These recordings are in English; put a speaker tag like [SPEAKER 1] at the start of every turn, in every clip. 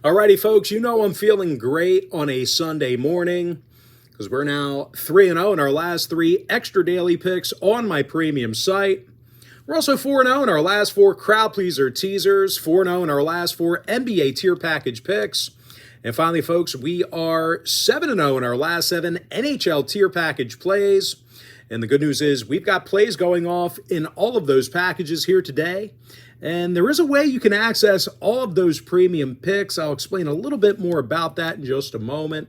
[SPEAKER 1] Alrighty, folks, you know I'm feeling great on a Sunday morning because we're now 3-0 in our last 3 extra daily picks on my premium site. We're also 4-0 in our last 4 crowd pleaser teasers, 4-0 in our last 4 NBA tier package picks. And finally, folks, we are 7-0 in our last 7 NHL tier package plays. And the good news is we've got plays going off in all of those packages here today. And there is a way you can access all of those premium picks. I'll explain a little bit more about that in just a moment.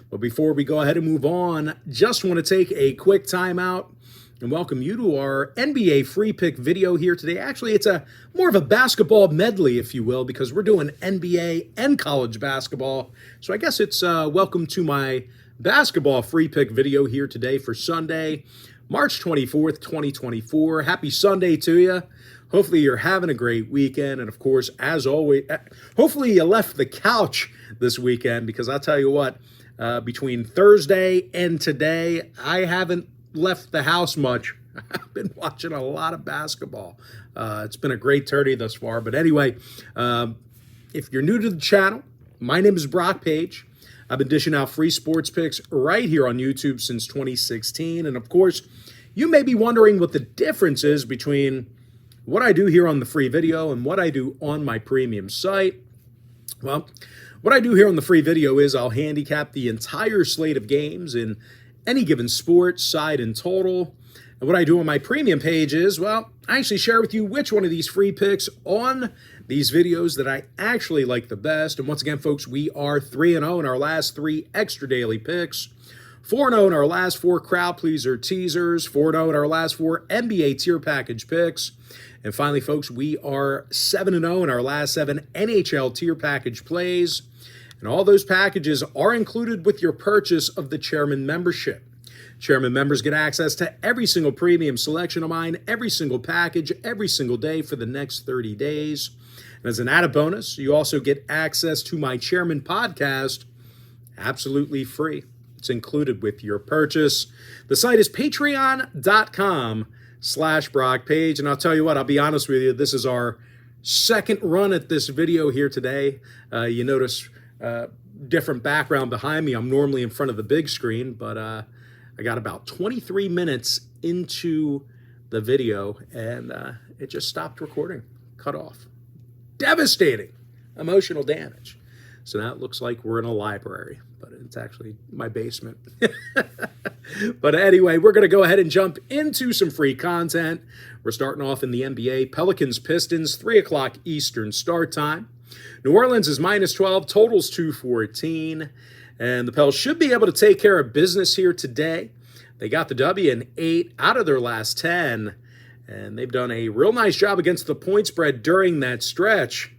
[SPEAKER 1] But before we go ahead and move on, just want to take a quick time out and welcome you to our NBA free pick video here today. Actually, it's more of a basketball medley, if you will, because we're doing NBA and college basketball. So I guess it's welcome to my basketball free pick video here today for Sunday, March 24th, 2024. Happy Sunday to you. Hopefully you're having a great weekend. And of course, as always, hopefully you left the couch this weekend, because I'll tell you what, between Thursday and today, I haven't left the house much. I've been watching a lot of basketball. It's been a great tourney thus far. But anyway, if you're new to the channel, my name is Brock Page. I've been dishing out free sports picks right here on YouTube since 2016. And of course, you may be wondering what the difference is between what I do here on the free video and what I do on my premium site. Well, what I do here on the free video is I'll handicap the entire slate of games in any given sport, side, and total. And what I do on my premium page is, well, I actually share with you which one of these free picks on these videos that I actually like the best. And once again, folks, we are 3-0 in our last 3 extra daily picks, 4-0 in our last 4 crowd pleaser teasers, 4-0 in our last 4 NBA tier package picks. And finally, folks, we are 7-0 in our last 7 NHL tier package plays. And all those packages are included with your purchase of the Chairman membership. Chairman members get access to every single premium selection of mine, every single package, every single day for the next 30 days. And as an added bonus, you also get access to my Chairman podcast absolutely free. It's included with your purchase. The site is patreon.com/Brock Page. And I'll tell you what, I'll be honest with you, this is our second run at this video here today. You notice different background behind me. I'm normally in front of the big screen, but I got about 23 minutes into the video and it just stopped recording, cut off. Devastating emotional damage. So now it looks like we're in a library, but it's actually my basement. But anyway, we're going to go ahead and jump into some free content. We're starting off in the NBA. Pelicans, Pistons, 3 o'clock Eastern start time. New Orleans is -12, totals 214. And the Pels should be able to take care of business here today. They got the W in 8 out of their last 10. And they've done a real nice job against the point spread during that stretch.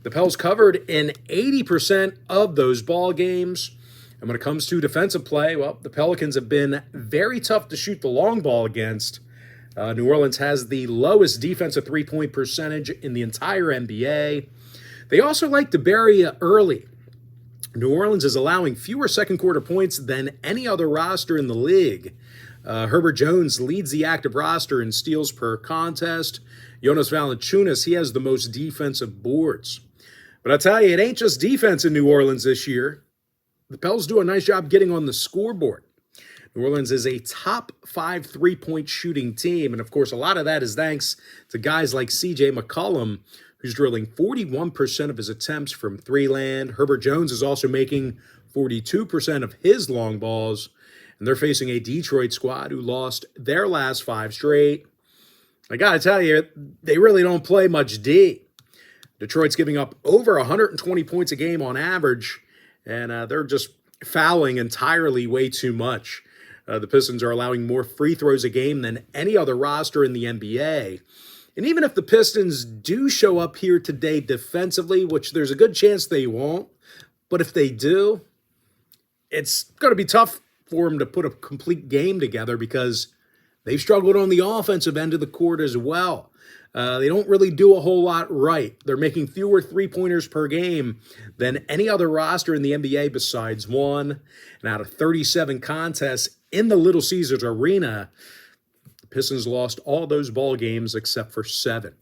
[SPEAKER 1] The Pels covered in 80% of those ball games. And when it comes to defensive play, well, the Pelicans have been very tough to shoot the long ball against. New Orleans has the lowest defensive three-point percentage in the entire NBA. They also like to bury you early. New Orleans is allowing fewer second-quarter points than any other roster in the league. Herbert Jones leads the active roster in steals per contest. Jonas Valanciunas, he has the most defensive boards. But I tell you, it ain't just defense in New Orleans this year. The Pels do a nice job getting on the scoreboard. New Orleans is a top 5 three-point shooting team. And, of course, a lot of that is thanks to guys like C.J. McCollum, who's drilling 41% of his attempts from three-land. Herbert Jones is also making 42% of his long balls. And they're facing a Detroit squad who lost their last 5 straight. I got to tell you, they really don't play much D. Detroit's giving up over 120 points a game on average, and they're just fouling entirely way too much. The Pistons are allowing more free throws a game than any other roster in the NBA. And even if the Pistons do show up here today defensively, which there's a good chance they won't, but if they do, it's going to be tough for them to put a complete game together because they've struggled on the offensive end of the court as well. They don't really do a whole lot right. They're making fewer three-pointers per game than any other roster in the NBA besides one. And out of 37 contests in the Little Caesars Arena, the Pistons lost all those ball games except for 7.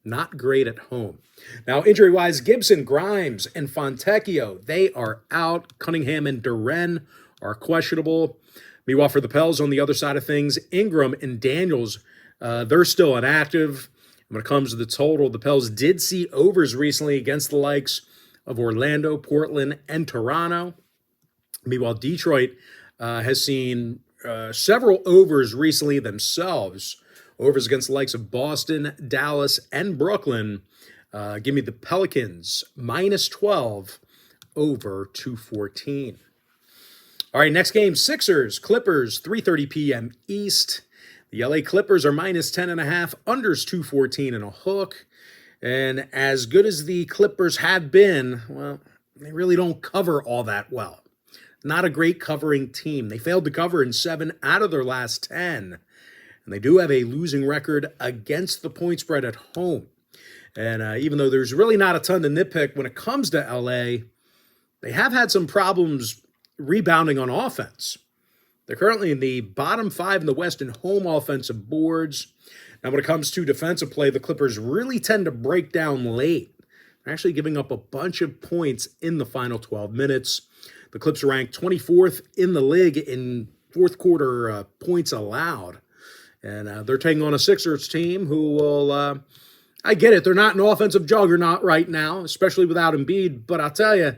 [SPEAKER 1] Not great at home. Now, injury-wise, Gibson, Grimes, and Fontecchio, they are out. Cunningham and Duren are questionable. Meanwhile, for the Pels on the other side of things, Ingram and Daniels, they're still inactive. When it comes to the total, the Pels did see overs recently against the likes of Orlando, Portland, and Toronto. Meanwhile, Detroit has seen several overs recently themselves. Overs against the likes of Boston, Dallas, and Brooklyn. Give me the Pelicans, -12, over 214. All right, next game, Sixers, Clippers, 3:30 p.m. East. The LA Clippers are -10.5, unders 214 and a hook. And as good as the Clippers have been, well, they really don't cover all that well. Not a great covering team. They failed to cover in 7 out of their last 10. And they do have a losing record against the point spread at home. And even though there's really not a ton to nitpick when it comes to LA, they have had some problems rebounding on offense. They're currently in the bottom 5 in the West in home offensive boards. Now, when it comes to defensive play, the Clippers really tend to break down late. They're actually giving up a bunch of points in the final 12 minutes. The Clips ranked 24th in the league in fourth quarter points allowed. And they're taking on a Sixers team who will, I get it, they're not an offensive juggernaut right now, especially without Embiid. But I'll tell you,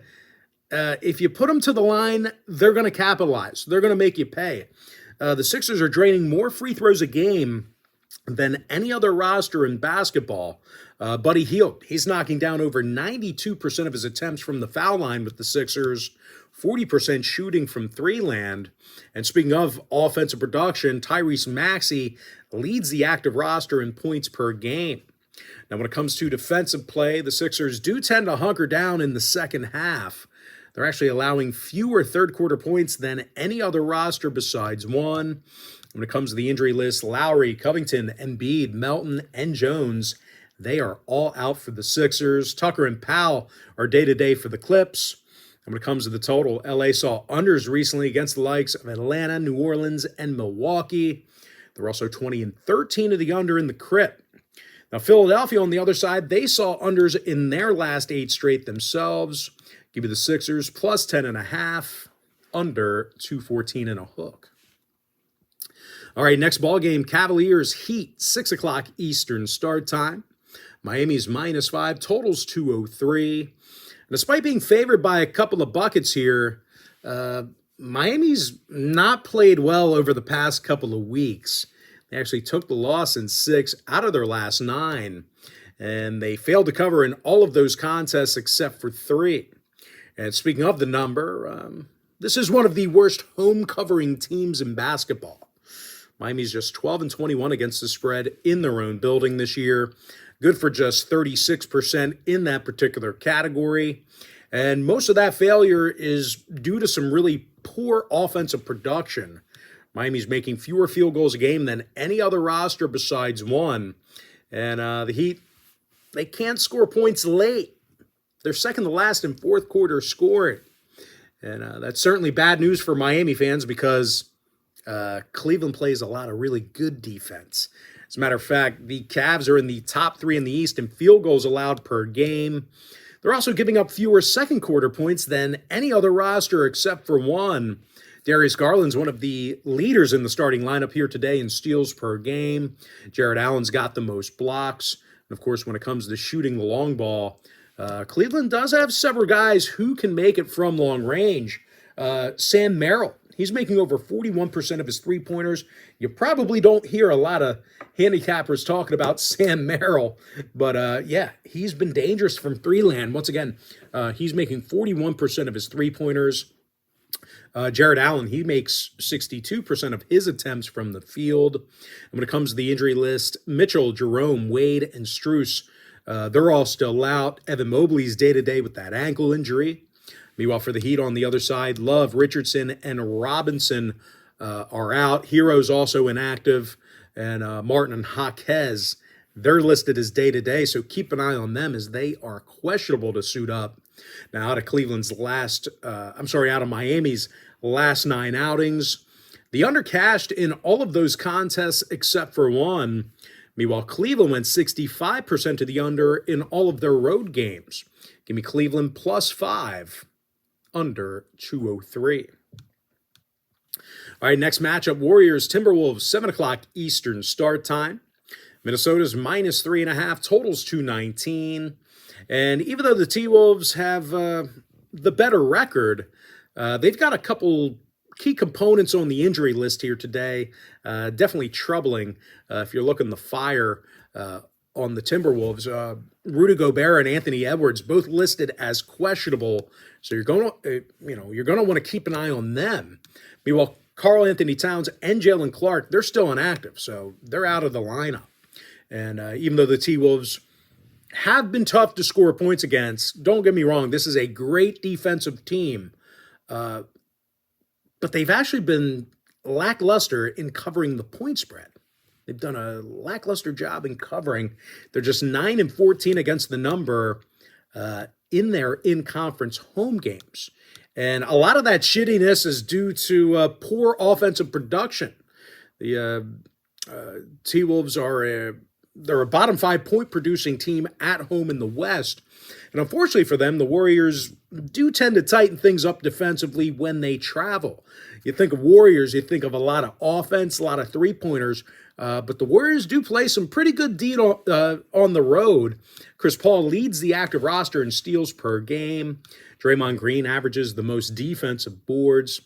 [SPEAKER 1] if you put them to the line, they're going to capitalize. They're going to make you pay. The Sixers are draining more free throws a game than any other roster in basketball. Buddy Hield, he's knocking down over 92% of his attempts from the foul line with the Sixers, 40% shooting from three land. And speaking of offensive production, Tyrese Maxey leads the active roster in points per game. Now, when it comes to defensive play, the Sixers do tend to hunker down in the second half. They're actually allowing fewer third-quarter points than any other roster besides one. When it comes to the injury list, Lowry, Covington, Embiid, Melton, and Jones, they are all out for the Sixers. Tucker and Powell are day-to-day for the Clips. And when it comes to the total, LA saw unders recently against the likes of Atlanta, New Orleans, and Milwaukee. They're also 20-13 of the under in the Crypt. Now, Philadelphia, on the other side, they saw unders in their last 8 straight themselves. Give me the Sixers plus 10.5, under 214 and a hook. All right, next ball game, Cavaliers Heat, 6 o'clock Eastern start time. Miami's -5, totals 203. And despite being favored by a couple of buckets here, Miami's not played well over the past couple of weeks. They actually took the loss in 6 out of their last 9, and they failed to cover in all of those contests except for 3. And speaking of the number, this is one of the worst home covering teams in basketball. Miami's just 12-21 against the spread in their own building this year. Good for just 36% in that particular category. And most of that failure is due to some really poor offensive production. Miami's making fewer field goals a game than any other roster besides one. And the Heat, they can't score points late. They're second to last in fourth quarter scoring. And that's certainly bad news for Miami fans because Cleveland plays a lot of really good defense. As a matter of fact, the Cavs are in the top 3 in the East in field goals allowed per game. They're also giving up fewer second quarter points than any other roster except for one. Darius Garland's one of the leaders in the starting lineup here today in steals per game. Jared Allen's got the most blocks. And of course, when it comes to shooting the long ball, Cleveland does have several guys who can make it from long range. Sam Merrill, he's making over 41% of his three-pointers. You probably don't hear a lot of handicappers talking about Sam Merrill, but yeah, he's been dangerous from three land. Once again, he's making 41% of his three-pointers. Jared Allen, he makes 62% of his attempts from the field. And when it comes to the injury list, Mitchell, Jerome, Wade, and Strus, they're all still out. Evan Mobley's day-to-day with that ankle injury. Meanwhile, for the Heat on the other side, Love, Richardson, and Robinson are out. Hero's also inactive. And Martin and Jaquez, they're listed as day-to-day, so keep an eye on them as they are questionable to suit up. Now, out of Miami's last 9 outings, the under cashed in all of those contests except for one. Meanwhile, Cleveland went 65% to the under in all of their road games. Give me Cleveland +5, under 203. All right, next matchup, Warriors, Timberwolves, 7 o'clock Eastern start time. Minnesota's -3.5, totals 219. And even though the T-Wolves have the better record, they've got a couple key components on the injury list here today. Definitely troubling if you're looking to fire on the Timberwolves. Rudy Gobert and Anthony Edwards both listed as questionable, so you're going to want to keep an eye on them. Meanwhile, Karl Anthony Towns and Jalen Clark, they're still inactive, so they're out of the lineup. And even though the T-Wolves have been tough to score points against, don't get me wrong, this is a great defensive team. But they've actually been lackluster in covering the point spread. They've done a lackluster job in covering. They're just 9-14 against the number in their in-conference home games. And a lot of that shittiness is due to poor offensive production. The T-Wolves they're a bottom 5 point producing team at home in the West. And unfortunately for them, the Warriors do tend to tighten things up defensively when they travel. You think of Warriors, you think of a lot of offense, a lot of three-pointers, but the Warriors do play some pretty good D on the road. Chris Paul leads the active roster in steals per game. Draymond Green averages the most defensive boards.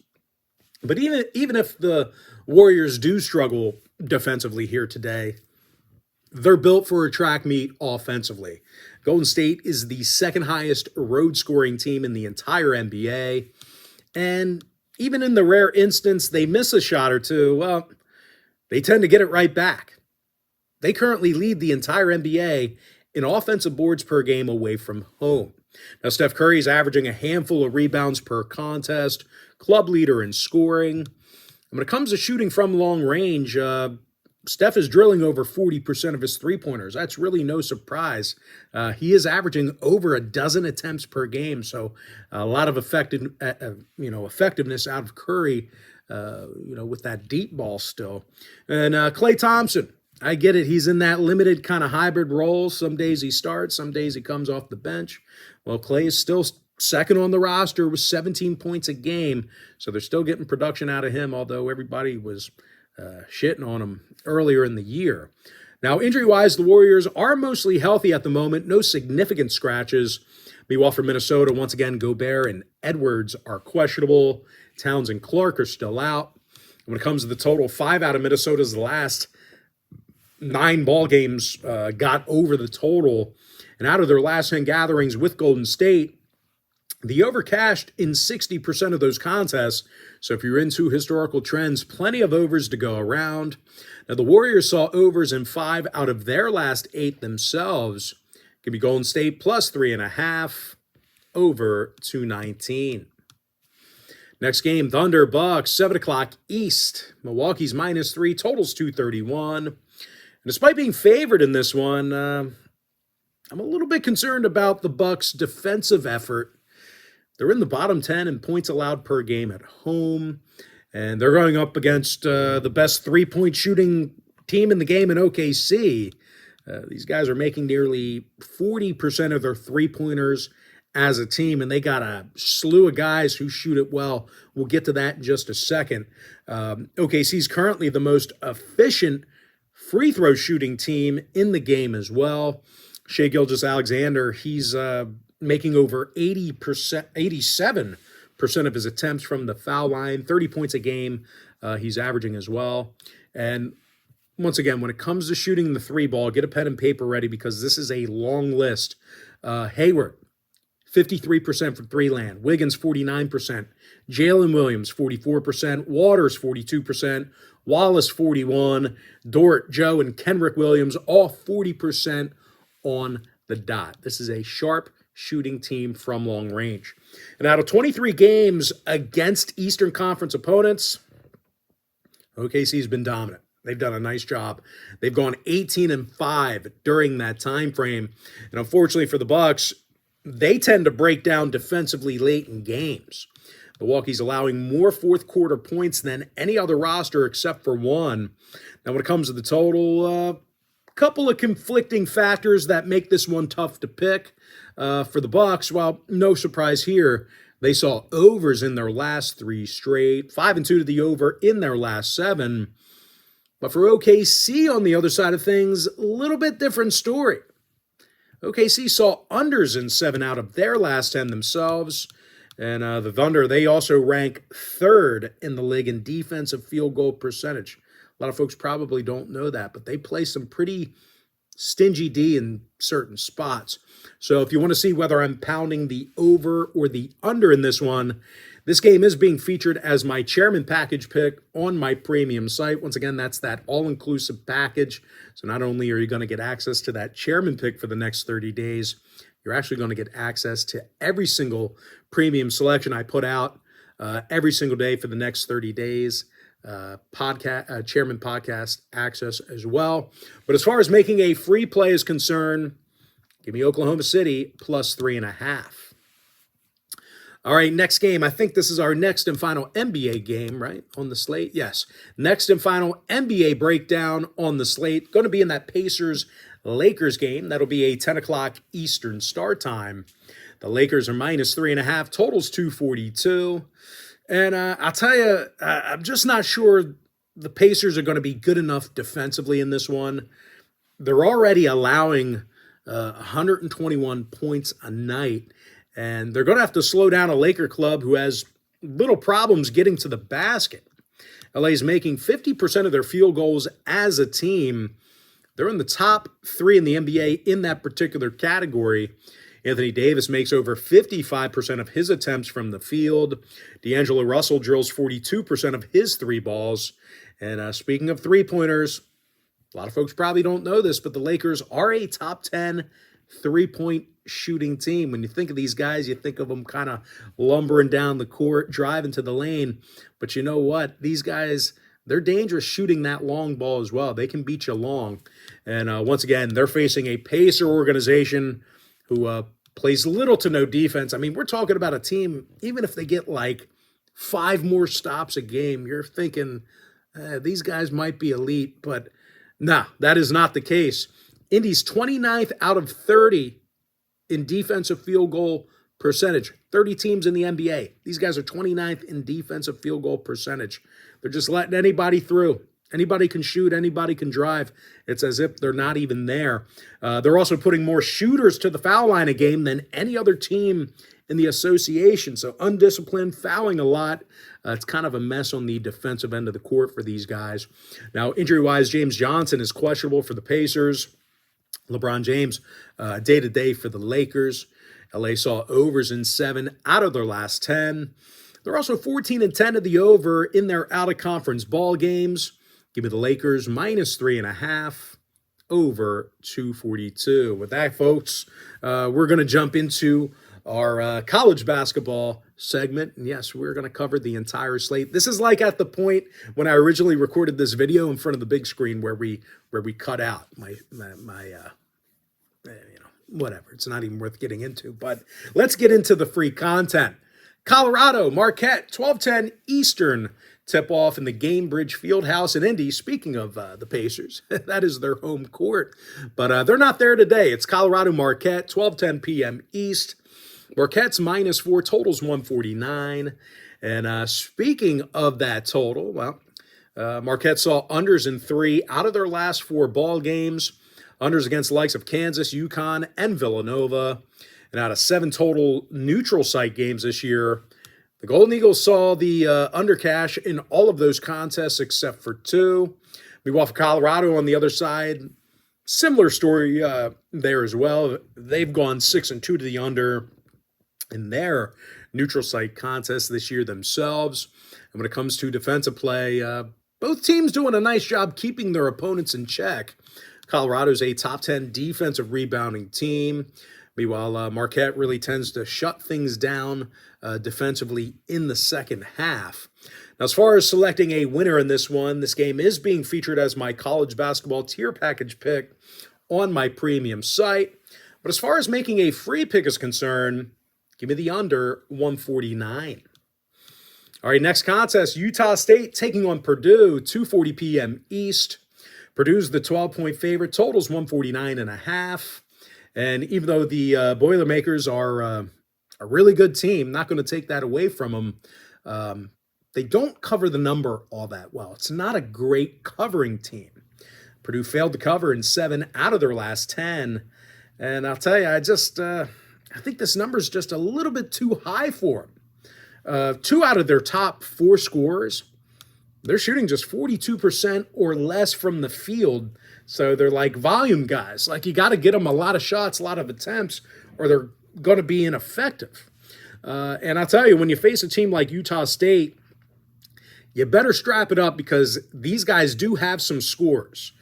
[SPEAKER 1] But even if the Warriors do struggle defensively here today, they're built for a track meet offensively. Golden State is the second highest road scoring team in the entire NBA. And even in the rare instance they miss a shot or two, well, they tend to get it right back. They currently lead the entire NBA in offensive boards per game away from home. Now, Steph Curry is averaging a handful of rebounds per contest, club leader in scoring. And when it comes to shooting from long range, Steph is drilling over 40% of his three-pointers. That's really no surprise. He is averaging over a dozen attempts per game, so a lot of effectiveness out of Curry, with that deep ball still. And Klay Thompson, I get it. He's in that limited kind of hybrid role. Some days he starts, some days he comes off the bench. Well, Klay is still second on the roster with 17 points a game, so they're still getting production out of him, although everybody was shitting on him earlier in the year. Now, injury-wise, the Warriors are mostly healthy at the moment. No significant scratches. Meanwhile, for Minnesota, once again, Gobert and Edwards are questionable. Towns and Clark are still out. When it comes to the total, 5 out of Minnesota's last 9 ball games got over the total. And out of their last 10 gatherings with Golden State, the over cashed in 60% of those contests. So if you're into historical trends, plenty of overs to go around. Now, the Warriors saw overs in 5 out of their last 8 themselves. Give me Golden State +3.5, over 219. Next game, Thunder Bucks, 7 o'clock East. Milwaukee's -3, totals 231. And despite being favored in this one, I'm a little bit concerned about the Bucks' defensive effort. They're in the bottom 10 in points allowed per game at home, and they're going up against the best three-point shooting team in the game in OKC. These guys are making nearly 40% of their three-pointers as a team, and they got a slew of guys who shoot it well. We'll get to that in just a second. OKC's currently the most efficient free throw shooting team in the game as well. Shai Gilgeous-Alexander, he's making over 87% of his attempts from the foul line, 30 points a game he's averaging as well. And once again, when it comes to shooting the three ball, get a pen and paper ready because this is a long list. Hayward, 53% from three land. Wiggins, 49%. Jalen Williams, 44%. Waters, 42%. Wallace, 41%. Dort, Joe, and Kenrick Williams, all 40% on the dot. This is a sharp shooting team from long range. And out of 23 games against Eastern Conference opponents, OKC's been dominant. They've done a nice job. They've gone 18-5 during that time frame. And unfortunately for the Bucks, they tend to break down defensively late in games. Milwaukee's allowing more fourth quarter points than any other roster except for one. Now, when it comes to the total, couple of conflicting factors that make this one tough to pick for the Bucks. Well, no surprise here. They saw overs in their last 3 straight, 5-2 to the over in their last 7. But for OKC on the other side of things, a little bit different story. OKC saw unders in 7 out of their last 10 themselves. And the Thunder, they also rank 3rd in the league in defensive field goal percentage. A lot of folks probably don't know that, but they play some pretty stingy D in certain spots. So if you want to see whether I'm pounding the over or the under in this one, this game is being featured as my chairman package pick on my premium site. Once again, that's that all-inclusive package. So not only are you going to get access to that chairman pick for the next 30 days, you're actually going to get access to every single premium selection I put out every single day for the next 30 days. Chairman podcast access as well. But as far as making a free play is concerned, give me Oklahoma City plus 3.5. All right, next game. I think this is our next and final NBA game, right, on the slate? Yes. Next and final NBA breakdown on the slate. Going to be in that Pacers-Lakers game. That'll be a 10 o'clock Eastern start time. The Lakers are minus 3.5. Total's 242. And I'll tell you, I'm just not sure the Pacers are going to be good enough defensively in this one. They're already allowing 121 points a night. And they're going to have to slow down a Laker club who has little problems getting to the basket. LA's making 50% of their field goals as a team. They're in the top 3 in the NBA in that particular category. Anthony Davis makes over 55% of his attempts from the field. D'Angelo Russell drills 42% of his 3 balls. And speaking of three-pointers, a lot of folks probably don't know this, but the Lakers are a top 10 three-point shooting team. When you think of these guys, you think of them kind of lumbering down the court, driving to the lane. But you know what? These guys, they're dangerous shooting that long ball as well. They can beat you long. And once again, they're facing a Pacer organization who plays little to no defense. I mean, we're talking about a team, even if they get like 5 more stops a game, you're thinking these guys might be elite. But no, that is not the case. Indy's 29th out of 30 in defensive field goal percentage. 30 teams in the NBA. These guys are 29th in defensive field goal percentage. They're just letting anybody through. Anybody can shoot. Anybody can drive. It's as if they're not even there. They're also putting more shooters to the foul line a game than any other team in the association. So undisciplined, fouling a lot. It's kind of a mess on the defensive end of the court for these guys. Now, injury-wise, James Johnson is questionable for the Pacers. LeBron James, day-to-day for the Lakers. LA saw overs in 7 out of their last 10. They're also 14-10 of the over in their out-of-conference ball games. Give me the Lakers minus 3.5, over 242. With that, folks, we're going to jump into our college basketball segment. And yes, we're going to cover the entire slate. This is like at the point when I originally recorded this video in front of the big screen where we cut out my whatever. It's not even worth getting into. But let's get into the free content. Colorado, Marquette, 12:10 Eastern tip-off in the Gainbridge Fieldhouse in Indy. Speaking of the Pacers, that is their home court. But they're not there today. It's Colorado, Marquette, 12:10 p.m. East. Marquette's minus 4, totals 149. And speaking of that total, well, Marquette saw unders in 3 out of their last 4 ball games. Unders against the likes of Kansas, Yukon, and Villanova. And out of 7 total neutral site games this year, the Golden Eagles saw the undercash in all of those contests except for 2. Meanwhile, for Colorado on the other side, similar story there as well. They've gone 6-2 to the under in their neutral site contests this year themselves. And when it comes to defensive play, both teams doing a nice job keeping their opponents in check. Colorado's a top 10 defensive rebounding team. Meanwhile, Marquette really tends to shut things down defensively in the second half. Now, as far as selecting a winner in this one, this game is being featured as my college basketball tier package pick on my premium site. But as far as making a free pick is concerned, give me the under 149. All right, next contest, Utah State taking on Purdue, 2:40 p.m. East. Purdue's the 12-point favorite. Total's 149.5. And even though the Boilermakers are a really good team, not going to take that away from them, they don't cover the number all that well. It's not a great covering team. Purdue failed to cover in 7 out of their last 10. And I'll tell you, I think this number is just a little bit too high for them. 2 out of their top 4 scorers, they're shooting just 42% or less from the field. So they're like volume guys. Like, you got to get them a lot of shots, a lot of attempts, or they're going to be ineffective. And I'll tell you, when you face a team like Utah State, you better strap it up because these guys do have some scores.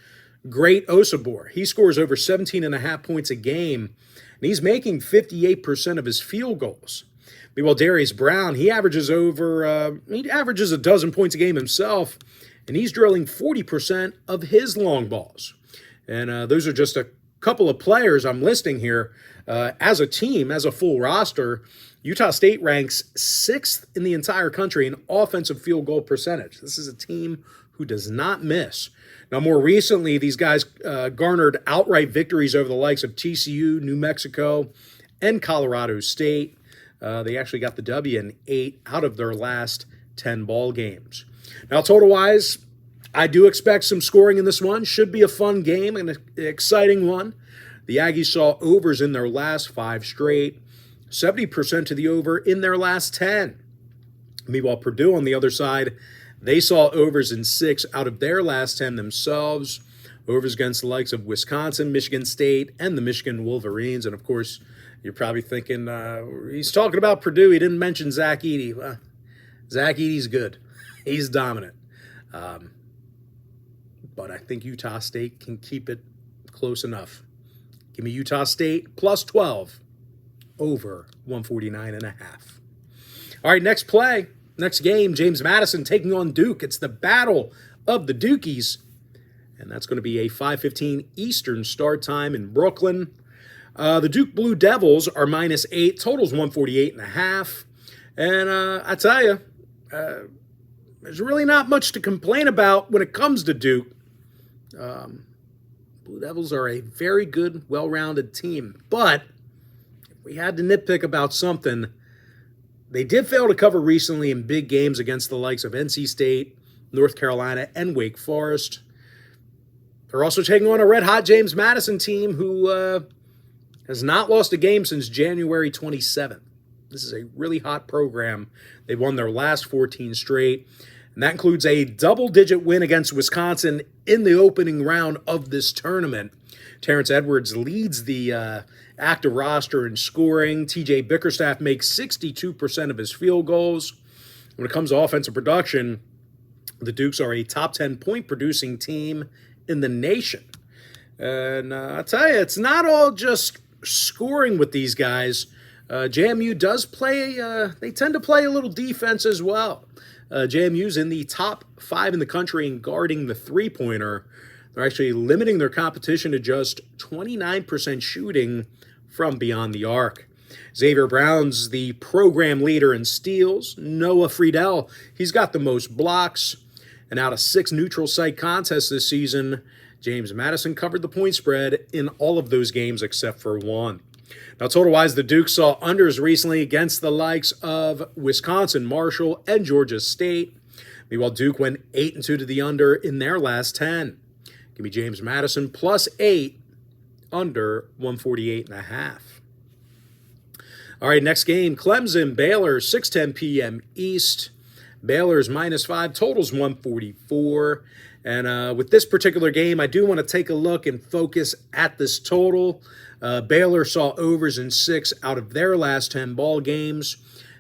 [SPEAKER 1] Great Osabor. He scores over 17.5 points a game, and he's making 58% of his field goals. Meanwhile, Darius Brown, he averages a dozen points a game himself, and he's drilling 40% of his long balls. And those are just a couple of players I'm listing here. As a team, as a full roster, Utah State ranks 6th in the entire country in offensive field goal percentage. This is a team who does not miss. Now, more recently, these guys garnered outright victories over the likes of TCU, New Mexico, and Colorado State. They actually got the W in 8 out of their last 10 ball games. Now, total-wise, I do expect some scoring in this one. Should be a fun game and an exciting one. The Aggies saw overs in their last 5 straight, 70% to the over in their last 10. Meanwhile, Purdue on the other side, they saw overs in 6 out of their last 10 themselves. Overs against the likes of Wisconsin, Michigan State, and the Michigan Wolverines. And, of course, you're probably thinking, he's talking about Purdue. He didn't mention Zach Edey. Well, Zach Edey's good. He's dominant. But I think Utah State can keep it close enough. Give me Utah State plus 12 over 149.5. All right, next play. Next game, James Madison taking on Duke. It's the battle of the Dukies. And that's going to be a 5:15 Eastern start time in Brooklyn. The Duke Blue Devils are -8. Total's 148.5. And I tell you, there's really not much to complain about when it comes to Duke. Blue Devils are a very good, well-rounded team. But if we had to nitpick about something, they did fail to cover recently in big games against the likes of NC State, North Carolina, and Wake Forest. They're also taking on a red-hot James Madison team who has not lost a game since January 27th. This is a really hot program. They won their last 14 straight, and that includes a double-digit win against Wisconsin in the opening round of this tournament. Terrence Edwards leads the active roster in scoring. TJ Bickerstaff makes 62% of his field goals. When it comes to offensive production, the Dukes are a top 10 point producing team in the nation. And I tell you, it's not all just scoring with these guys. JMU does play, they tend to play a little defense as well. JMU's in the top 5 in the country in guarding the three-pointer. They're actually limiting their competition to just 29% shooting from beyond the arc. Xavier Brown's the program leader in steals. Noah Friedel, he's got the most blocks. And out of 6 neutral site contests this season, James Madison covered the point spread in all of those games except for 1. Now, total-wise, the Duke saw unders recently against the likes of Wisconsin, Marshall, and Georgia State. Meanwhile, Duke went 8-2 to the under in their last 10. Give me James Madison plus 8, under 148.5. All right, next game, Clemson, Baylor, 6:10 p.m. East. Baylor's -5, totals 144. And with this particular game, I do want to take a look and focus at this total. Baylor saw overs in 6 out of their last 10 ball games.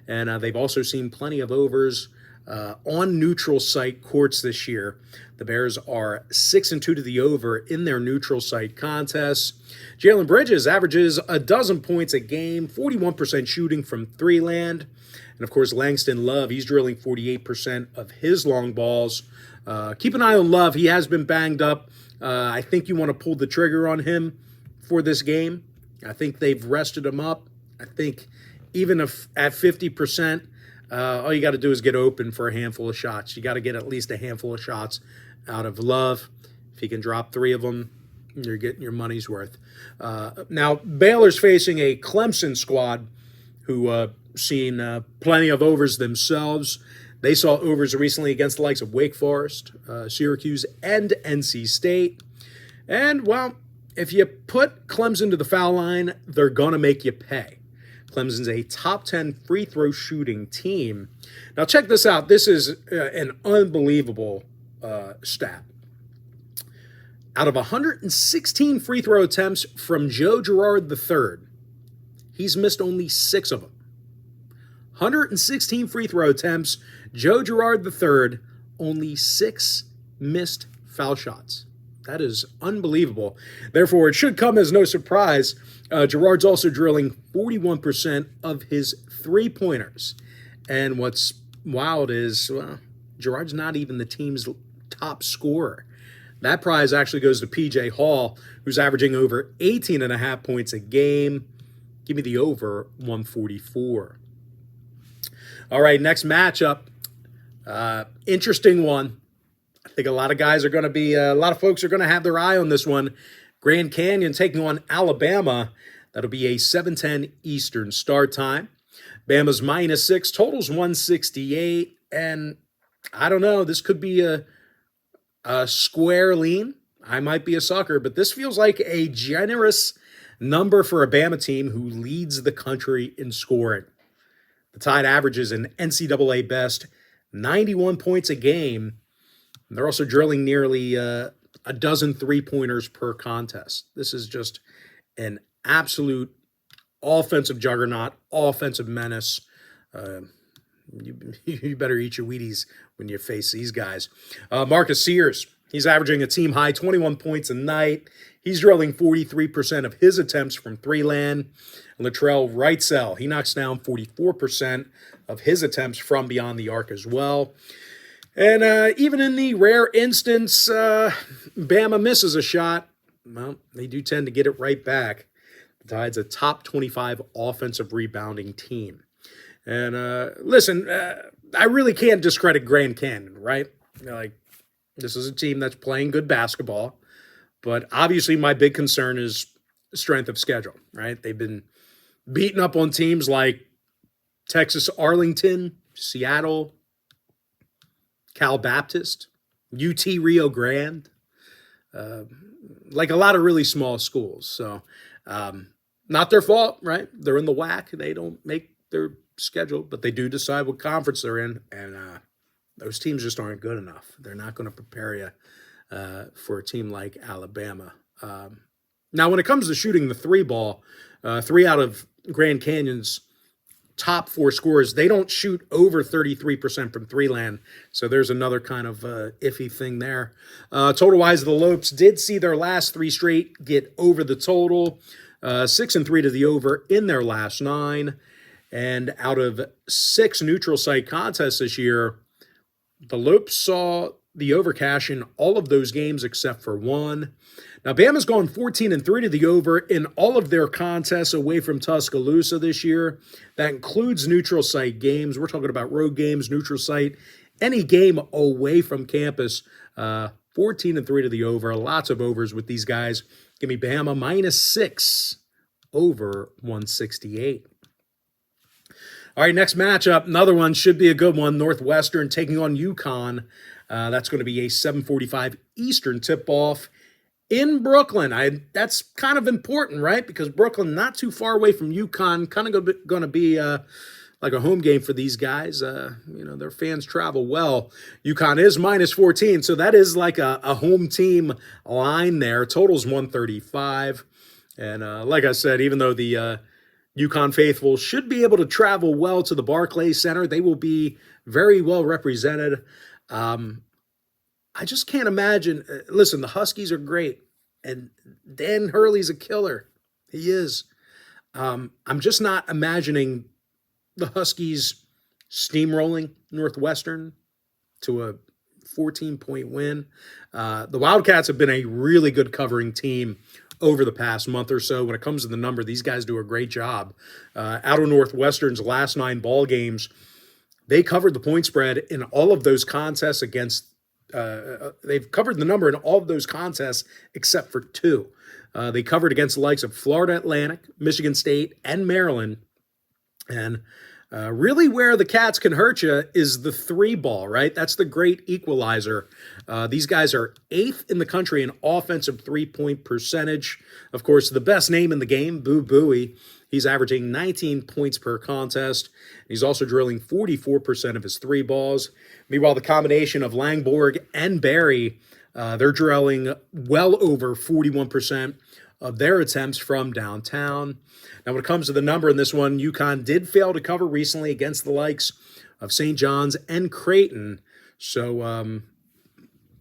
[SPEAKER 1] And they've also seen plenty of overs on neutral site courts this year. The Bears are 6-2 to the over in their neutral site contests. Jalen Bridges averages a dozen points a game, 41% shooting from three land. And, of course, Langston Love, he's drilling 48% of his long balls. Keep an eye on Love. He has been banged up. I think you want to pull the trigger on him for this game. I think they've rested him up. I think even if at 50%, all you got to do is get open for a handful of shots. You got to get at least a handful of shots out of Love. If he can drop 3 of them, you're getting your money's worth. Now, Baylor's facing a Clemson squad who seen plenty of overs themselves. They saw overs recently against the likes of Wake Forest, Syracuse, and NC State. And, well, if you put Clemson to the foul line, they're going to make you pay. Clemson's a top 10 free throw shooting team. Now, check this out. This is an unbelievable stat. Out of 116 free throw attempts from Joe Girard III, he's missed only 6 of them. 116 free throw attempts, Joe Girard III, only 6 missed foul shots. That is unbelievable. Therefore, it should come as no surprise. Girard's also drilling 41% of his three-pointers. And what's wild is, well, Girard's not even the team's top scorer. That prize actually goes to P.J. Hall, who's averaging over 18.5 points a game. Give me the over 144. All right, next matchup. Interesting one. I think a lot of guys are going to be, a lot of folks are going to have their eye on this one. Grand Canyon taking on Alabama. That'll be a 7:10 Eastern start time. Bama's -6, totals 168. And I don't know, this could be a square lean. I might be a sucker, but this feels like a generous number for a Bama team who leads the country in scoring. The Tide averages an NCAA best 91 points a game. They're also drilling nearly a dozen three-pointers per contest. This is just an absolute offensive juggernaut, offensive menace. You better eat your Wheaties when you face these guys. Marcus Sears, he's averaging a team-high 21 points a night. He's drilling 43% of his attempts from three-land. Latrell Wrightsell, he knocks down 44% of his attempts from beyond the arc as well. And even in the rare instance, Bama misses a shot, well, they do tend to get it right back. The Tide's a top 25 offensive rebounding team. And listen, I really can't discredit Grand Canyon, right? Like, this is a team that's playing good basketball, but obviously my big concern is strength of schedule, right? They've been beaten up on teams like Texas Arlington, Seattle, Cal Baptist, UT Rio Grande, like a lot of really small schools. So not their fault, right? They're in the WAC. They don't make their schedule, but they do decide what conference they're in, and those teams just aren't good enough. They're not going to prepare you for a team like Alabama. Now, when it comes to shooting the three ball, 3 out of Grand Canyon's top 4 scorers, they don't shoot over 33% from three-land, so there's another kind of iffy thing there. Total-wise, the Lopes did see their last 3 straight get over the total, 6-3 to the over in their last 9. And out of 6 neutral site contests this year, the Lopes saw the over cash in all of those games except for 1. Now, Bama's gone 14-3 to the over in all of their contests away from Tuscaloosa this year. That includes neutral site games. We're talking about road games, neutral site, any game away from campus. 14-3 to the over. Lots of overs with these guys. Give me Bama -6 over 168. All right, next matchup, another one should be a good one. Northwestern taking on Yukon. That's going to be a 7:45 Eastern tip-off in Brooklyn. That's kind of important, right? Because Brooklyn, not too far away from Yukon, kind of going to be like a home game for these guys. Their fans travel well. Yukon is -14, so that is like a home team line there. Total's 135. And like I said, even though the Yukon faithful should be able to travel well to the Barclays Center, they will be very well represented. I just can't imagine. Listen, the Huskies are great, and Dan Hurley's a killer. He is. I'm just not imagining the Huskies steamrolling Northwestern to a 14-point win. The Wildcats have been a really good covering team over the past month or so. When it comes to the number, these guys do a great job. Out of Northwestern's last 9 ball games, they covered the point spread in all of those contests against they've covered the number in all of those contests except for 2. They covered against the likes of Florida Atlantic, Michigan State, and Maryland. And really where the Cats can hurt you is the 3 ball, right? That's the great equalizer. These guys are 8th in the country in offensive 3-point percentage. Of course, the best name in the game, Boo Buie. He's averaging 19 points per contest. He's also drilling 44% of his 3 balls. Meanwhile, the combination of Langborg and Barry, they're drilling well over 41% of their attempts from downtown. Now, when it comes to the number in this one, Yukon did fail to cover recently against the likes of St. John's and Creighton. So,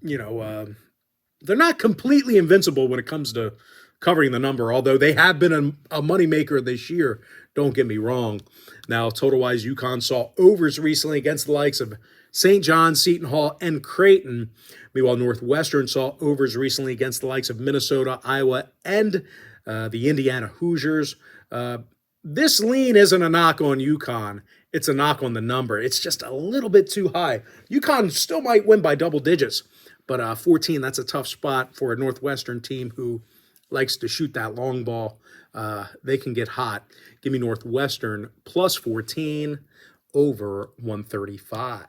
[SPEAKER 1] they're not completely invincible when it comes to covering the number, although they have been a moneymaker this year, don't get me wrong. Now, total-wise, Yukon saw overs recently against the likes of St. John's, Seton Hall, and Creighton. Meanwhile, Northwestern saw overs recently against the likes of Minnesota, Iowa, and the Indiana Hoosiers. This lean isn't a knock on Yukon. It's a knock on the number. It's just a little bit too high. Yukon still might win by double digits, but 14, that's a tough spot for a Northwestern team who likes to shoot that long ball. They can get hot. Give me Northwestern plus 14 over 135.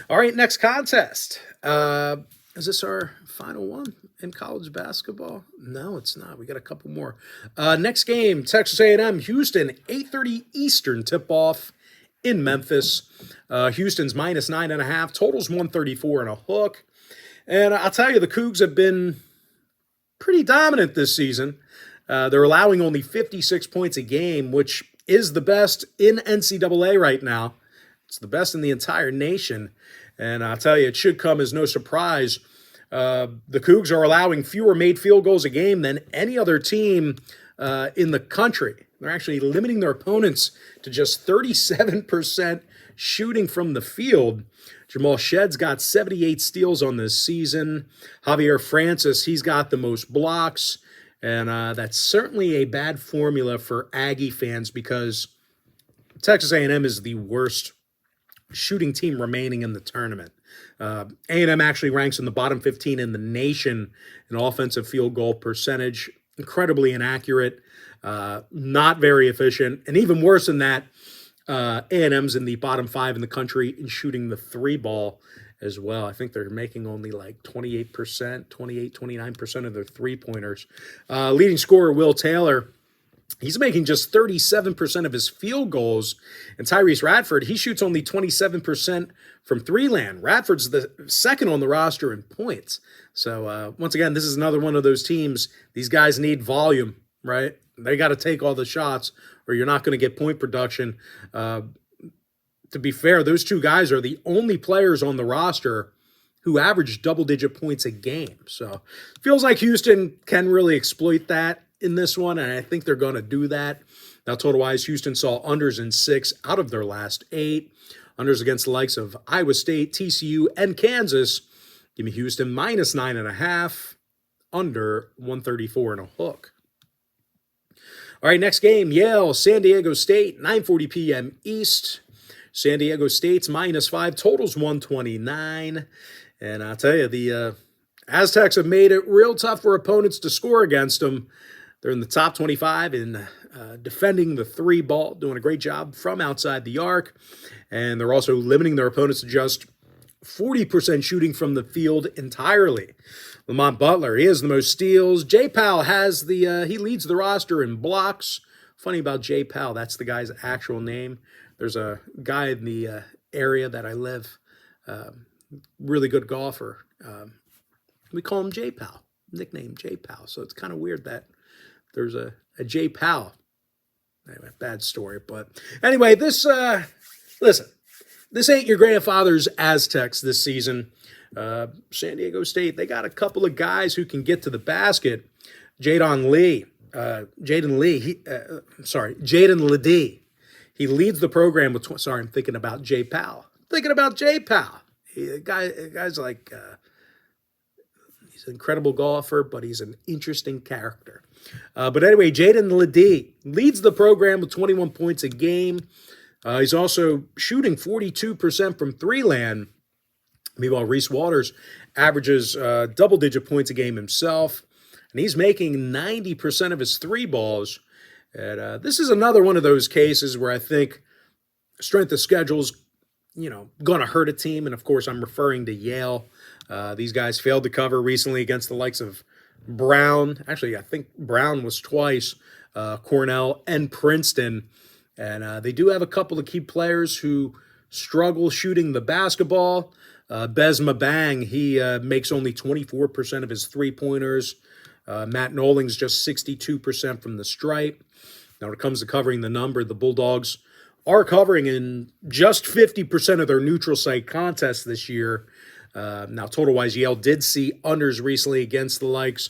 [SPEAKER 1] All right, next contest. Is this our final one in college basketball? No, it's not. We got a couple more. Next game, Texas A&M, Houston, 8:30 Eastern tip-off in Memphis. Houston's minus 9.5. Total's 134 and a hook. And I'll tell you, the Cougs have been pretty dominant this season. They're allowing only 56 points a game, which is the best in NCAA right now. It's the best in the entire nation. And I'll tell you, it should come as no surprise. The Cougs are allowing fewer made field goals a game than any other team in the country. They're actually limiting their opponents to just 37% shooting from the field. Jamal Shedd's got 78 steals on this season. Javier Francis, he's got the most blocks. And that's certainly a bad formula for Aggie fans because Texas A&M is the worst shooting team remaining in the tournament. A&M actually ranks in the bottom 15 in the nation in offensive field goal percentage. Incredibly inaccurate, not very efficient, and even worse than that, A&M's in the bottom 5 in the country in shooting the 3 ball as well. I think they're making only like 28%, 29% of their 3-pointers. Leading scorer Will Taylor, he's making just 37% of his field goals. And Tyrese Radford, he shoots only 27% from 3-land. Radford's the second on the roster in points. So once again, this is another one of those teams. These guys need volume, right? They got to take all the shots or you're not going to get point production. To be fair, those 2 guys are the only players on the roster who average double-digit points a game. So feels like Houston can really exploit that in this one, and I think they're going to do that. Now, total-wise, Houston saw unders in 6 out of their last 8. Unders against the likes of Iowa State, TCU, and Kansas. Give me Houston minus 9.5, under 134 and a hook. All right, next game, Yale, San Diego State, 9:40 p.m. East. San Diego State's minus 5, totals 129. And I'll tell you, the Aztecs have made it real tough for opponents to score against them. They're in the top 25 in defending the 3 ball, doing a great job from outside the arc. And they're also limiting their opponents to just 40% shooting from the field entirely. Lamont Butler, he has the most steals. Jay Powell has he leads the roster in blocks. Funny about Jay Powell, that's the guy's actual name. There's a guy in the area that I live, really good golfer. We call him Jay Powell, nickname Jay Powell. So it's kind of weird that there's a Jay Powell. Anyway, bad story. But anyway, listen, this ain't your grandfather's Aztecs this season. San Diego State, they got a couple of guys who can get to the basket. Jaden Ledee. He leads the program with, I'm thinking about Jay Powell. Guy's like, he's an incredible golfer, but he's an interesting character. But anyway, Jaden Ledee leads the program with 21 points a game. He's also shooting 42% from 3-land. Meanwhile, Reese Waters averages double-digit points a game himself, and he's making 90% of his three balls. And this is another one of those cases where I think strength of schedule's, going to hurt a team. And, of course, I'm referring to Yale. These guys failed to cover recently against the likes of Brown. Actually, I think Brown was twice, Cornell, and Princeton. And they do have a couple of key players who struggle shooting the basketball. Besma Bang, he makes only 24% of his three-pointers. Matt Noling's just 62% from the stripe. Now, when it comes to covering the number, the Bulldogs are covering in just 50% of their neutral site contests this year. Now, total-wise, Yale did see unders recently against the likes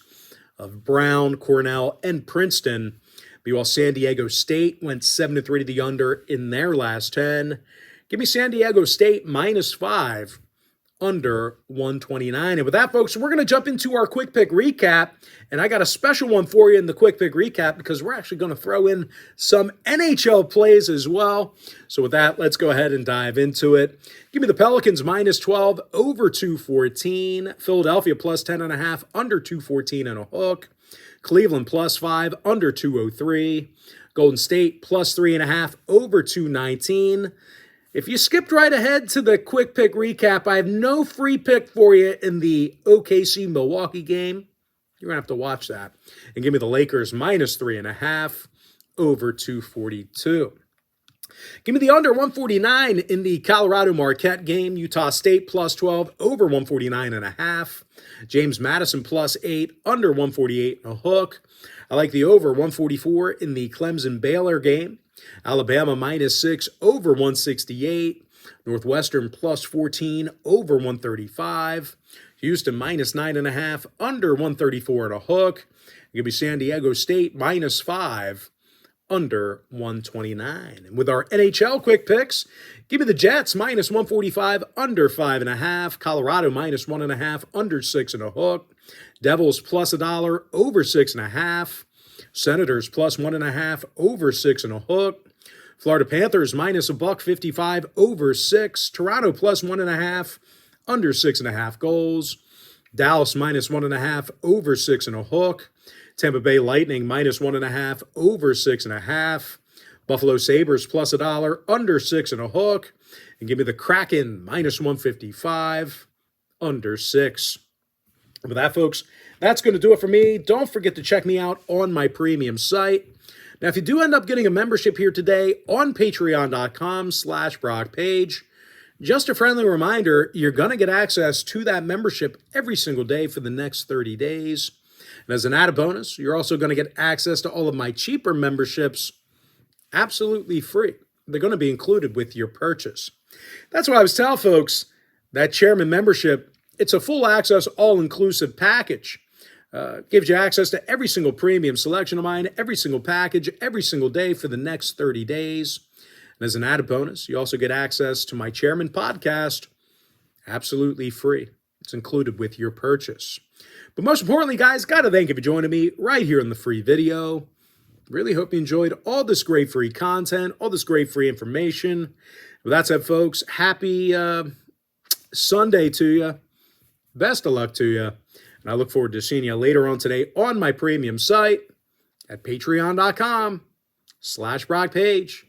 [SPEAKER 1] of Brown, Cornell, and Princeton. Meanwhile, San Diego State went 7-3 to the under in their last 10. Give me San Diego State -5, under 129. And with that, folks, we're going to jump into our quick pick recap. And I got a special one for you in the quick pick recap because we're actually going to throw in some NHL plays as well. So with that, let's go ahead and dive into it. Give me the Pelicans -12, over 214. Philadelphia +10.5, under 214 and a hook. Cleveland +5, under 203. Golden State +3.5, over 219. If you skipped right ahead to the quick pick recap, I have no free pick for you in the OKC-Milwaukee game. You're going to have to watch that. And give me the Lakers -3.5, over 242. Give me the under 149 in the Colorado-Marquette game. Utah State +12, over 149.5. James Madison +8, under 148 and a hook. I like the over 144 in the Clemson-Baylor game. Alabama -6, over 168. Northwestern +14, over 135. Houston -9.5, under 134 and a hook. Give me San Diego State -5, under 129. And with our NHL quick picks, give me the Jets -145, under 5.5. Colorado -1.5, under 6 and a hook. Devils +$1, over 6.5. Senators +1.5, over 6 and a hook. Florida Panthers -$1.55, over 6. Toronto +1.5, under 6.5 goals. Dallas -1.5, over 6 and a hook. Tampa Bay Lightning -1.5, over 6.5. Buffalo Sabres +$1, under 6 and a hook. And give me the Kraken -155, under 6. With that, folks, that's going to do it for me. Don't forget to check me out on my premium site. Now, if you do end up getting a membership here today on patreon.com/BrockPage, just a friendly reminder, you're going to get access to that membership every single day for the next 30 days. And as an added bonus, you're also going to get access to all of my cheaper memberships absolutely free. They're going to be included with your purchase. That's why I was telling folks that Chairman membership, it's a full access, all-inclusive package. Gives you access to every single premium selection of mine, every single package, every single day for the next 30 days. And as an added bonus, you also get access to my Chairman podcast absolutely free. It's included with your purchase. But most importantly, guys, got to thank you for joining me right here in the free video. Really hope you enjoyed all this great free content, all this great free information. With that said, folks, happy Sunday to you. Best of luck to you. And I look forward to seeing you later on today on my premium site at patreon.com/BrockPage.